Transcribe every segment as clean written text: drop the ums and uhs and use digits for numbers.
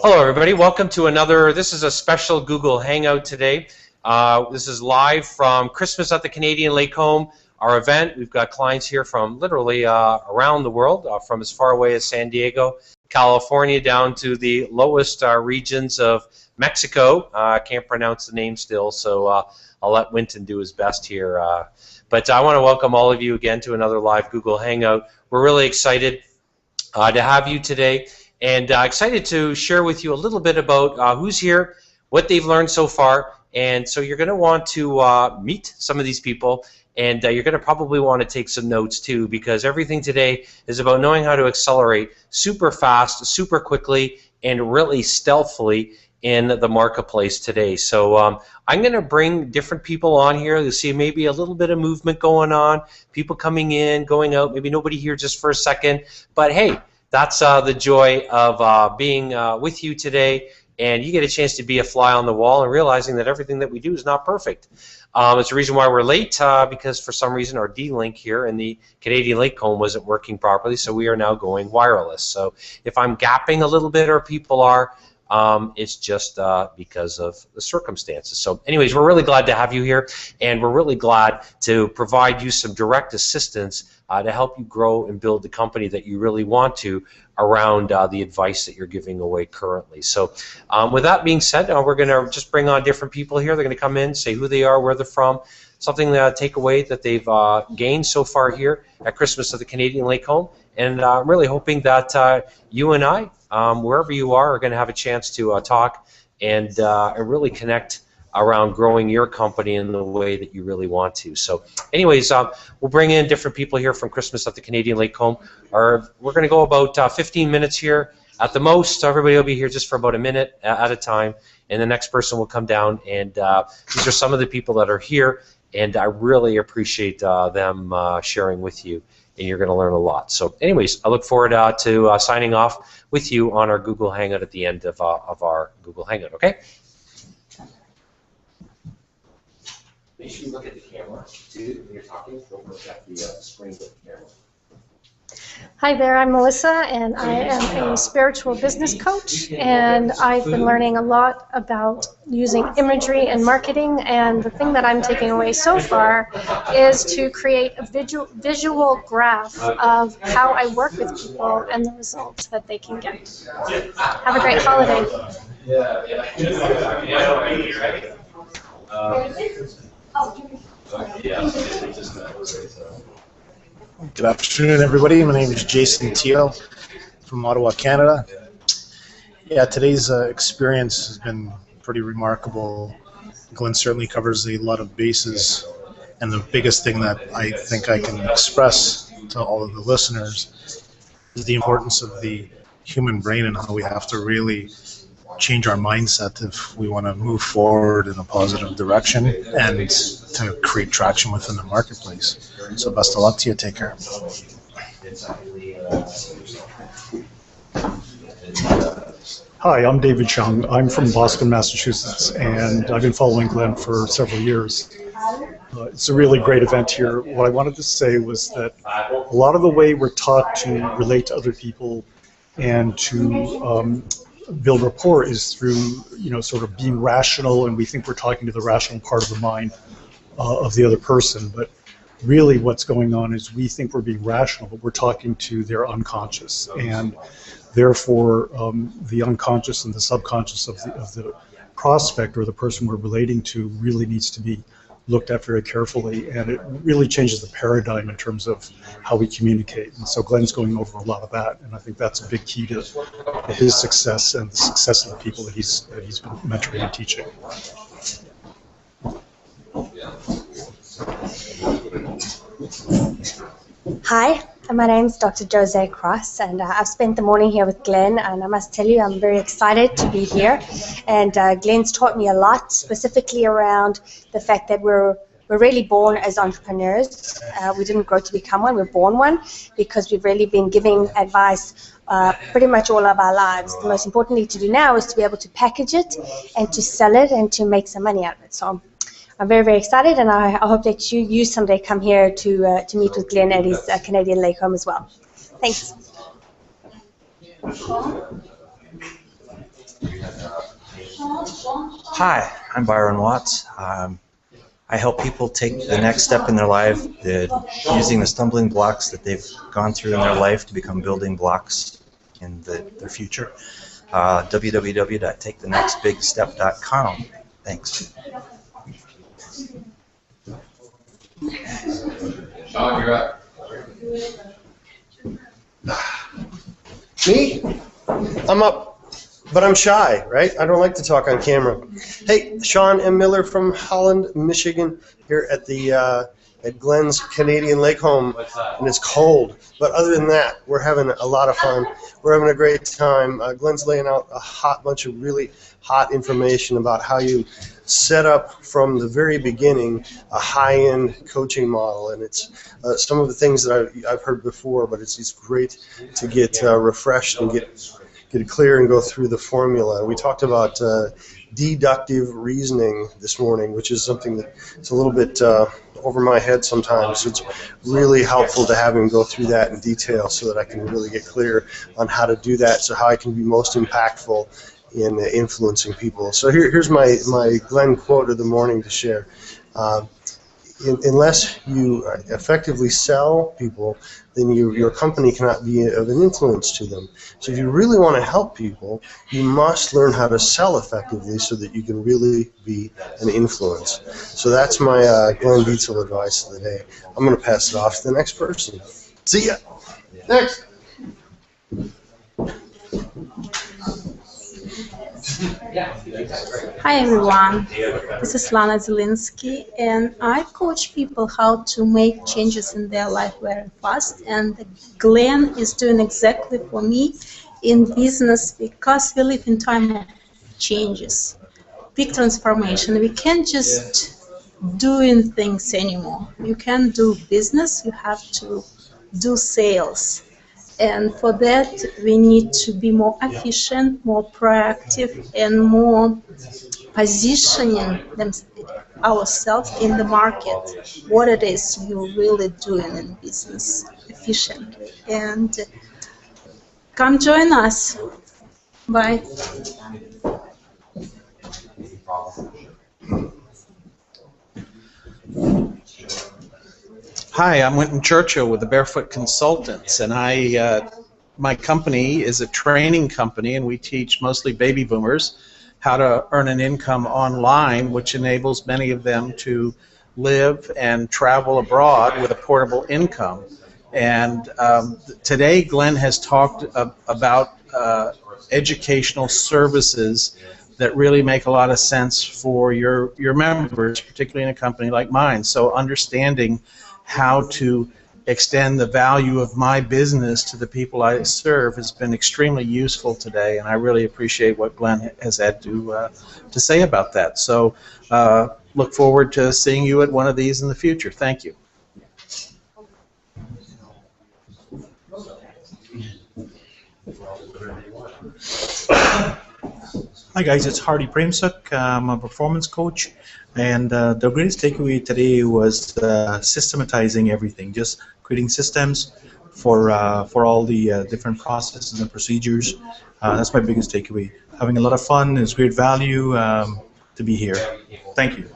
Hello everybody, welcome to another, this is a special Google Hangout today. This is live from Christmas at the Canadian Lake Home, our event. We've got clients here from literally around the world, from as far away as San Diego, California, down to the lowest regions of Mexico. I can't pronounce the name still, so I'll let Winton do his best here. But I want to welcome all of you again to another live Google Hangout. We're really excited to have you today. And excited to share with you a little bit about who's here, what they've learned so far. And so you're going to want to meet some of these people, and you're going to probably want to take some notes too, because everything today is about knowing how to accelerate super fast, super quickly, and really stealthily in the marketplace today. So I'm going to bring different people on here. You'll see maybe a little bit of movement going on, people coming in, going out, maybe nobody here just for a second. But hey, that's the joy of being with you today, and you get a chance to be a fly on the wall and realizing that everything that we do is not perfect. It's the reason why we're late, because for some reason our D-Link here in the Canadian Lake Home wasn't working properly, so we are now going wireless. So if I'm gapping a little bit or people are, it's just because of the circumstances. So anyways, we're really glad to have you here, and we're really glad to provide you some direct assistance to help you grow and build the company that you really want to around the advice that you're giving away currently. So with that being said, we're going to just bring on different people here. They're going to come in, say who they are, where they're from, something to take away that they've gained so far here at Christmas at the Canadian Lake Home. And I'm really hoping that you and I, wherever you are going to have a chance to talk and really connect around growing your company in the way that you really want to. So anyways, we'll bring in different people here from Christmas at the Canadian Lake Home. We're going to go about 15 minutes here at the most. Everybody will be here just for about a minute at a time, and the next person will come down. And these are some of the people that are here, and I really appreciate them sharing with you, and you're going to learn a lot. So anyways, I look forward to signing off with you on our Google Hangout at the end of our Google Hangout, okay? Make sure you look at the camera, too, when you're talking. Don't look at the screen with the camera. Hi there, I'm Melissa, and I am a spiritual business coach, and I've been learning a lot about using imagery and marketing, and the thing that I'm taking away so far is to create a visual graph of how I work with people and the results that they can get. Have a great holiday. Good afternoon, everybody. My name is Jason Teal from Ottawa, Canada. Yeah, today's experience has been pretty remarkable. Glenn certainly covers a lot of bases, and the biggest thing that I think I can express to all of the listeners is the importance of the human brain and how we have to really change our mindset if we want to move forward in a positive direction and to create traction within the marketplace. So best of luck to you. Take care. Hi, I'm David Chung. I'm from Boston, Massachusetts, and I've been following Glenn for several years. It's a really great event here. What I wanted to say was that a lot of the way we're taught to relate to other people and to build rapport is through, sort of being rational, and we think we're talking to the rational part of the mind of the other person. But really what's going on is we think we're being rational, but we're talking to their unconscious. And therefore, the unconscious and the subconscious of the prospect or the person we're relating to really needs to be looked at very carefully, and it really changes the paradigm in terms of how we communicate. And so Glenn's going over a lot of that, and I think that's a big key to his success and the success of the people that he's been mentoring and teaching. Hi, my name is Dr. Jose Cross, and I've spent the morning here with Glenn, and I must tell you I'm very excited to be here. And Glenn's taught me a lot, specifically around the fact that we're really born as entrepreneurs. We didn't grow to become one, we're born one, because we've really been giving advice pretty much all of our lives. The most important thing to do now is to be able to package it and to sell it and to make some money out of it. So I'm very, very excited, and I hope that you someday come here to meet with Glenn at his Canadian Lake Home as well. Thanks. Hi, I'm Byron Watts. I help people take the next step in their life, using the stumbling blocks that they've gone through in their life to become building blocks in their future. www.takethenextbigstep.com. Thanks. Sean, you're up. Me? I'm up, but I'm shy, right? I don't like to talk on camera. Hey, Sean M. Miller from Holland, Michigan, here at the at Glenn's Canadian Lake Home, and it's cold. But other than that, we're having a lot of fun. We're having a great time. Glenn's laying out a bunch of really hot information about how you set up from the very beginning a high-end coaching model, and it's some of the things that I've heard before, but it's great to get refreshed and get it clear and go through the formula. We talked about deductive reasoning this morning, which is something that's a little bit over my head sometimes. So it's really helpful to have him go through that in detail so that I can really get clear on how to do that, so how I can be most impactful in influencing people. So here's my Glenn quote of the morning to share. Unless you effectively sell people, then your company cannot be of an influence to them. So if you really want to help people, you must learn how to sell effectively so that you can really be an influence. So that's my Glenn Dietzel advice of the day. I'm going to pass it off to the next person. See ya. Next. Hi everyone, this is Lana Zielinski, and I coach people how to make changes in their life very fast, and Glenn is doing exactly for me in business, because we live in time of changes, big transformation. We can't just doing things anymore. You can't do business, you have to do sales. And for that, we need to be more efficient, more proactive, and more positioning ourselves in the market, what it is you're really doing in business efficiently. And come join us. Bye. Hi, I'm Winton Churchill with the Barefoot Consultants, and my company is a training company, and we teach mostly baby boomers how to earn an income online, which enables many of them to live and travel abroad with a portable income. And today, Glenn has talked about educational services that really make a lot of sense for your members, particularly in a company like mine. So understanding how to extend the value of my business to the people I serve has been extremely useful today, and I really appreciate what Glenn has had to say about that. So look forward to seeing you at one of these in the future. Thank you. Hi guys, it's Hardy Premsuk. I'm a performance coach, and the greatest takeaway today was systematizing everything, just creating systems for all the different processes and procedures. That's my biggest takeaway. Having a lot of fun, it's great value to be here. Thank you.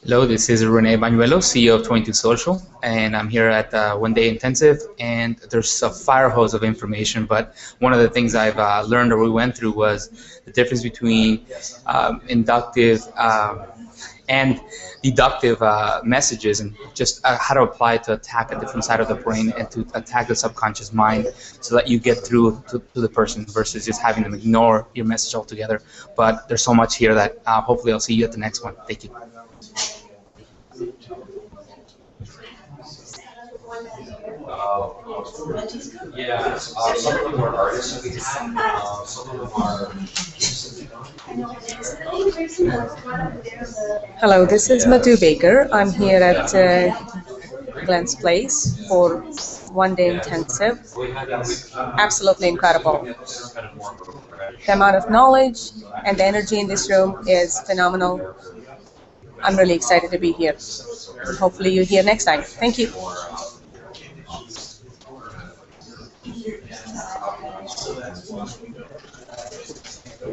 Hello, this is Renee Banuelos, CEO of 22 Social, and I'm here at One Day Intensive, and there's a fire hose of information, but one of the things I've learned, or we went through, was the difference between inductive and deductive messages, and just how to apply it to attack a different side of the brain and to attack the subconscious mind so that you get through to the person versus just having them ignore your message altogether. But there's so much here that hopefully I'll see you at the next one. Thank you. Some of them are artists we had, some of them are... Hello, this is Madhu Baker. I'm here at Glenn's place for One Day Intensive. Absolutely incredible. The amount of knowledge and the energy in this room is phenomenal. I'm really excited to be here. Hopefully you're here next time. Thank you.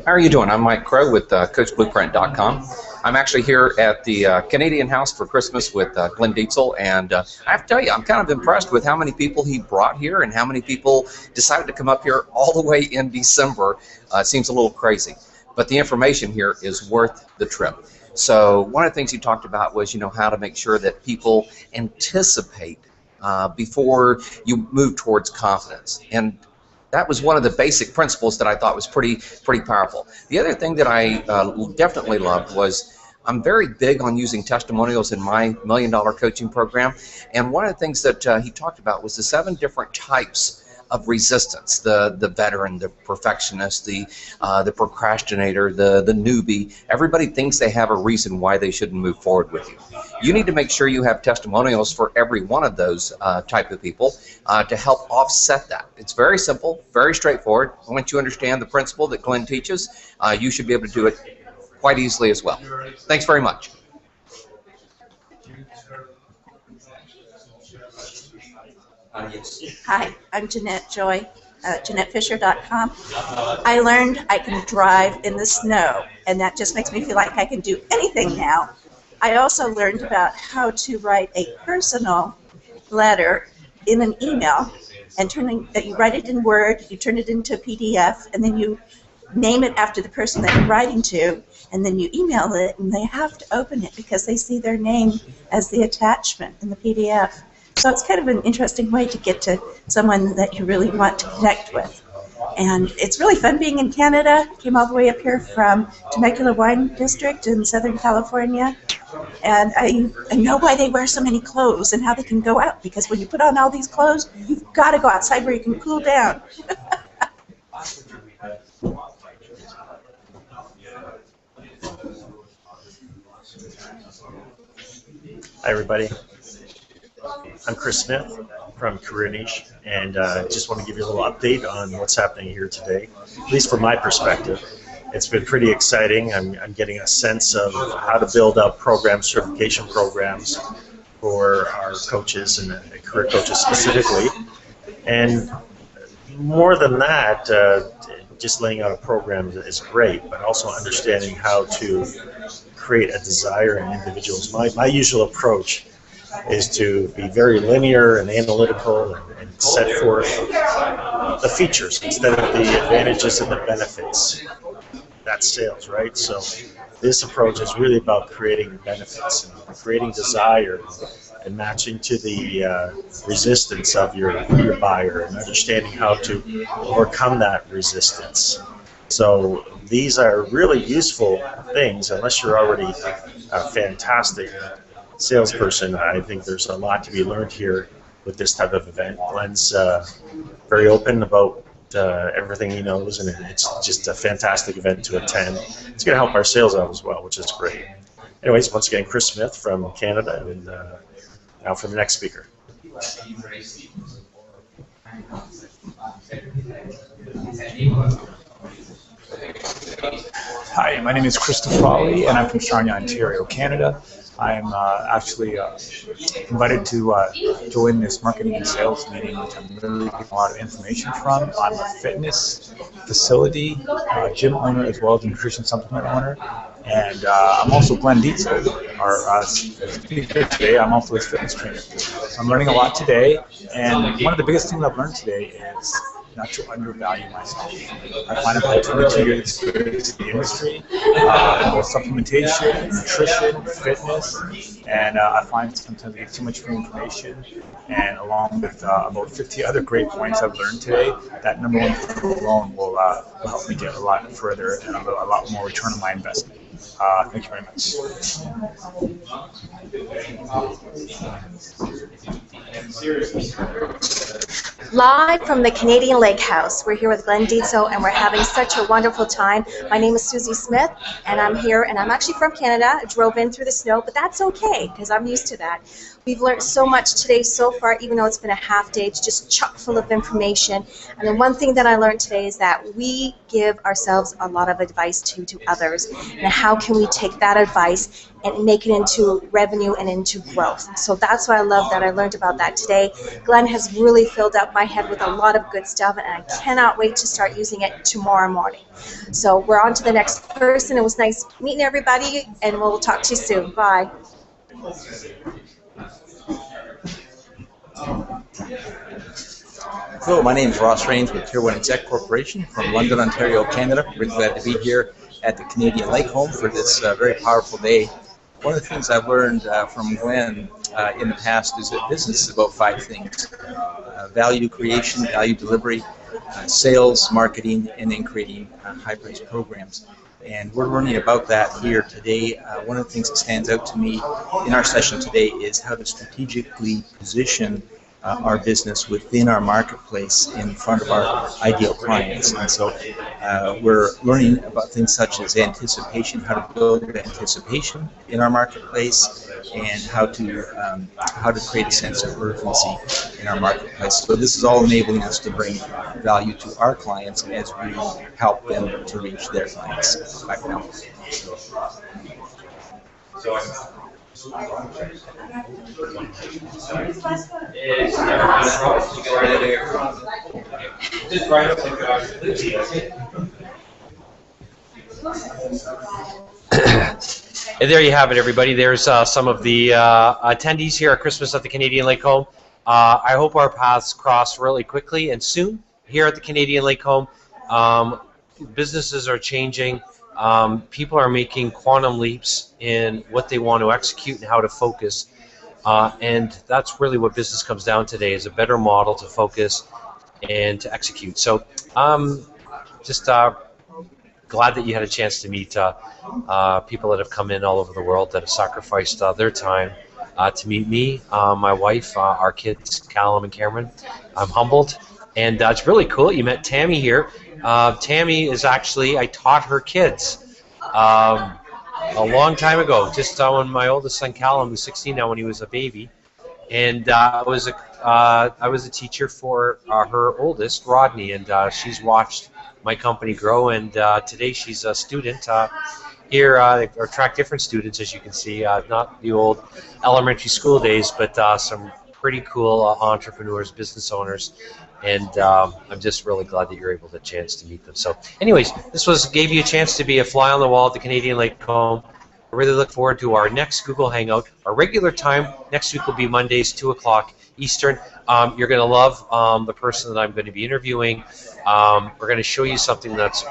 How are you doing? I'm Mike Crow with CoachBlueprint.com. I'm actually here at the Canadian House for Christmas with Glenn Dietzel, and I have to tell you, I'm kind of impressed with how many people he brought here and how many people decided to come up here all the way in December. It seems a little crazy, but the information here is worth the trip. So one of the things he talked about was, how to make sure that people anticipate before you move towards confidence. And that was one of the basic principles that I thought was pretty powerful. The other thing that I definitely loved was I'm very big on using testimonials in my $1 Million Coaching Program. And one of the things that he talked about was the 7 different types of resistance: the veteran, the perfectionist, the procrastinator, the newbie. Everybody thinks they have a reason why they shouldn't move forward with you. You need to make sure you have testimonials for every one of those type of people to help offset that. It's very simple, very straightforward. Once you understand the principle that Glenn teaches, you should be able to do it quite easily as well. Thanks very much. Hi, I'm Jeanette Joy, JeanetteFisher.com. I learned I can drive in the snow, and that just makes me feel like I can do anything now. I also learned about how to write a personal letter in an email, and you write it in Word, you turn it into a PDF, and then you name it after the person that you're writing to, and then you email it, and they have to open it because they see their name as the attachment in the PDF. So it's kind of an interesting way to get to someone that you really want to connect with. And it's really fun being in Canada. Came all the way up here from Temecula Wine District in Southern California. And I know why they wear so many clothes and how they can go out, because when you put on all these clothes, you've got to go outside where you can cool down. Hi, everybody. I'm Chris Smith from Career Niche, and just want to give you a little update on what's happening here today. At least from my perspective, it's been pretty exciting. I'm getting a sense of how to build up certification programs for our coaches and career coaches specifically. And more than that, just laying out a program is great, but also understanding how to create a desire in individuals. My usual approach is to be very linear and analytical and set forth the features instead of the advantages and the benefits. That's sales, right? So this approach is really about creating benefits and creating desire and matching to the resistance of your buyer and understanding how to overcome that resistance. So these are really useful things unless you're already a fantastic salesperson. I think there's a lot to be learned here with this type of event. Glenn's very open about everything he knows, and it's just a fantastic event to attend. It's going to help our sales out as well, which is great. Anyways, once again, Chris Smith from Canada, and now for the next speaker. Hi, my name is Krista Frawley, and I'm from Sarnia, Ontario, Canada. I'm actually invited to join this marketing and sales meeting, which I'm really getting a lot of information from. I'm a fitness facility gym owner as well as a nutrition supplement owner. And I'm also Glenn Dietzel, our speaker today. I'm also his fitness trainer. So I'm learning a lot today, and one of the biggest things I've learned today is not to undervalue myself. I find I've had 22 years experience in the industry, in both supplementation, nutrition, fitness, and I find sometimes I get too much free information, and along with about 50 other great points I've learned today, that number one point alone will help me get a lot further and a lot more return on my investment. Thank you very much. Live from the Canadian Lake House, we're here with Glenn Dietzel, and we're having such a wonderful time. My name is Susie Smith, and I'm here, and I'm actually from Canada. I drove in through the snow, but that's okay, because I'm used to that. We've learned so much today so far, even though it's been a half day. It's just chock full of information. And then one thing that I learned today is that we give ourselves a lot of advice to others, and how can we take that advice and make it into revenue and into growth. So that's what I love that I learned about that today. Glenn has really filled up my head with a lot of good stuff, and I cannot wait to start using it tomorrow morning. So we're on to the next person. It was nice meeting everybody, and we'll talk to you soon. Bye. Hello, my name is Ross Rains with Tier 1 Exec Corporation from London, Ontario, Canada. We're glad to be here at the Canadian Lake Home for this very powerful day. One of the things I've learned from Glenn in the past is that business is about 5 things. Value creation, value delivery, sales, marketing, and then creating high-priced programs. And we're learning about that here today. One of the things that stands out to me in our session today is how to strategically position our business within our marketplace in front of our ideal clients. And so we're learning about things such as anticipation, how to build anticipation in our marketplace, and how to create a sense of urgency in our marketplace. So this is all enabling us to bring value to our clients as we help them to reach their clients. Bye for now. And there you have it, everybody. There's some of the attendees here at Christmas at the Canadian Lake Home. I hope our paths cross really quickly and soon here at the Canadian Lake Home. Businesses are changing. People are making quantum leaps in what they want to execute and how to focus. And that's really what business comes down today, is a better model to focus and to execute. So just glad that you had a chance to meet people that have come in all over the world that have sacrificed their time to meet me, my wife, our kids, Callum and Cameron. I'm humbled. And it's really cool. You met Tammy here. Tammy is actually, I taught her kids a long time ago, just when my oldest son Callum, who's 16 now, when he was a baby. And I was a teacher for her oldest, Rodney, and she's watched my company grow, and today she's a student here. They attract different students, as you can see, not the old elementary school days, but some pretty cool entrepreneurs, business owners, and I'm just really glad that you're able to chance to meet them. So anyways, this gave you a chance to be a fly on the wall at the Canadian Lake Home. I really look forward to our next Google Hangout. Our regular time next week will be Mondays, 2 o'clock Eastern. You're going to love the person that I'm going to be interviewing. We're going to show you something that's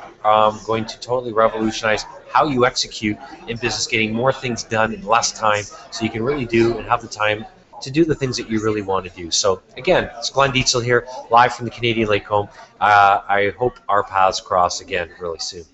going to totally revolutionize how you execute in business, getting more things done in less time, so you can really do and have the time to do the things that you really want to do. So again, it's Glenn Dietzel here, live from the Canadian Lake Home. I hope our paths cross again really soon.